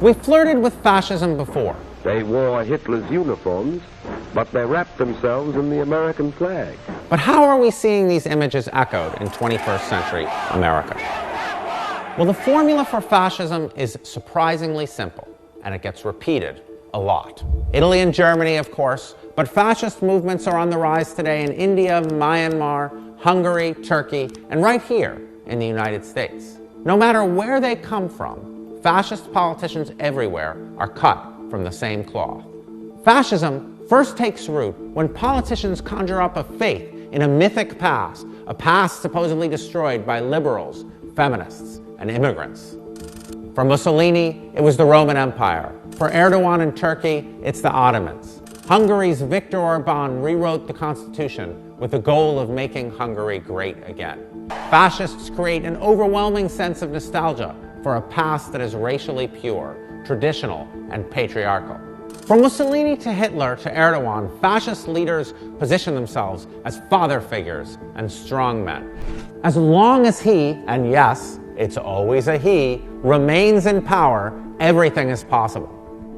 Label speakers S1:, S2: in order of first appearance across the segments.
S1: We flirted with fascism before.
S2: They wore Hitler's uniforms, but they wrapped themselves in the American flag.
S1: But how are we seeing these images echoed in 21st century America? Well, the formula for fascism is surprisingly simple, and it gets repeated a lot. Italy and Germany, of course, but fascist movements are on the rise today in India, Myanmar, Hungary, Turkey, and right here in the United States. No matter where they come from, fascist politicians everywhere are cut from the same cloth. Fascism first takes root when politicians conjure up a faith in a mythic past, a past supposedly destroyed by liberals, feminists, and immigrants. For Mussolini, it was the Roman Empire. For Erdogan in Turkey, it's the Ottomans. Hungary's Viktor Orban rewrote the constitution with the goal of making Hungary great again. Fascists create an overwhelming sense of nostalgia for a past that is racially pure, traditional, and patriarchal. From Mussolini to Hitler to Erdogan, fascist leaders position themselves as father figures and strongmen. As long as he, and yes, it's always a he, remains in power, everything is possible.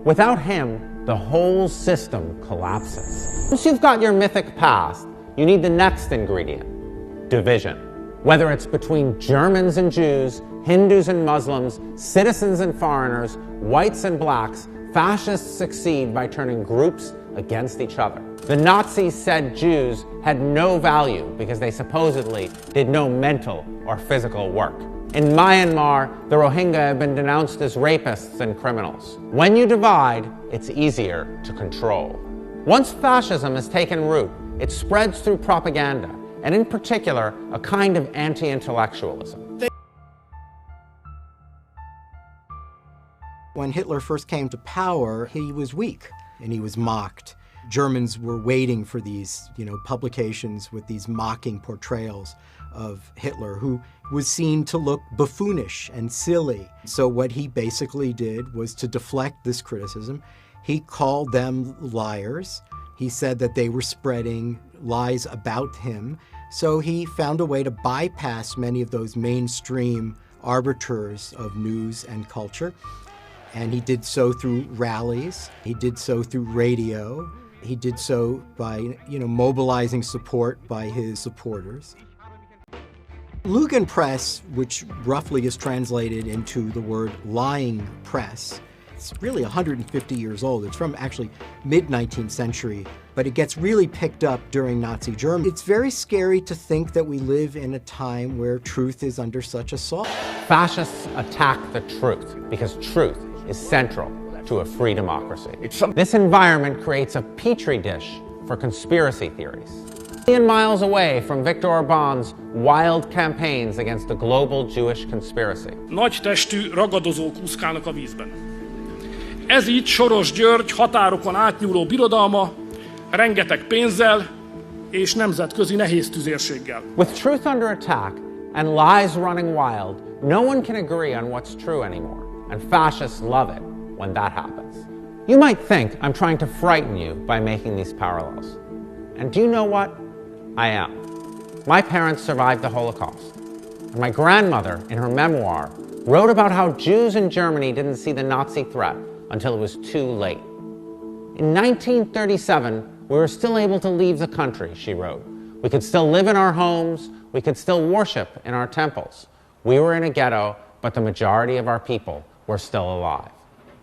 S1: Without him, the whole system collapses. Once you've got your mythic past, you need the next ingredient: division. Whether it's between Germans and Jews, Hindus and Muslims, citizens and foreigners, whites and blacks, fascists succeed by turning groups against each other. The Nazis said Jews had no value because they supposedly did no mental or physical work. In Myanmar, the Rohingya have been denounced as rapists and criminals. When you divide, it's easier to control. Once fascism has taken root, it spreads through propaganda, and in particular, a kind of anti-intellectualism.
S3: When Hitler first came to power, he was weak and he was mocked. Germans were waiting for these, publications with these mocking portrayals of Hitler, who was seen to look buffoonish and silly. So what he basically did was to deflect this criticism. He called them liars. He said that they were spreading lies about him. So he found a way to bypass many of those mainstream arbiters of news and culture. And he did so through rallies. He did so through radio. He did so by, mobilizing support by his supporters. Lügenpresse, which roughly is translated into the word lying press, it's really 150 years old. It's from actually mid-19th century, but it gets really picked up during Nazi Germany. It's very scary to think that we live in a time where truth is under such assault.
S1: Fascists attack the truth because truth is central to a free democracy. This environment creates a petri dish for conspiracy theories. A million miles away from Viktor Orban's wild campaigns against a global Jewish conspiracy.
S4: Nagy testű ragadozók úszkálnak a vízben. Ez így Soros György határokon átnyúló birodalma, rengeteg pénzzel és nemzetközi nehéz tüzérséggel.
S1: With truth under attack and lies running wild, no one can agree on what's true anymore. And fascists love it when that happens. You might think I'm trying to frighten you by making these parallels. And do you know what? I am. My parents survived the Holocaust. And my grandmother, in her memoir, wrote about how Jews in Germany didn't see the Nazi threat until it was too late. In 1937, we were still able to leave the country, she wrote. We could still live in our homes. We could still worship in our temples. We were in a ghetto, but the majority of our people were still alive.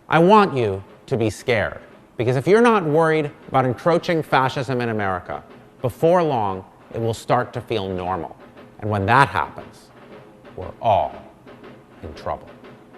S1: I want you to be scared, because if you're not worried about encroaching fascism in America, before long, it will start to feel normal. And when that happens, we're all in trouble.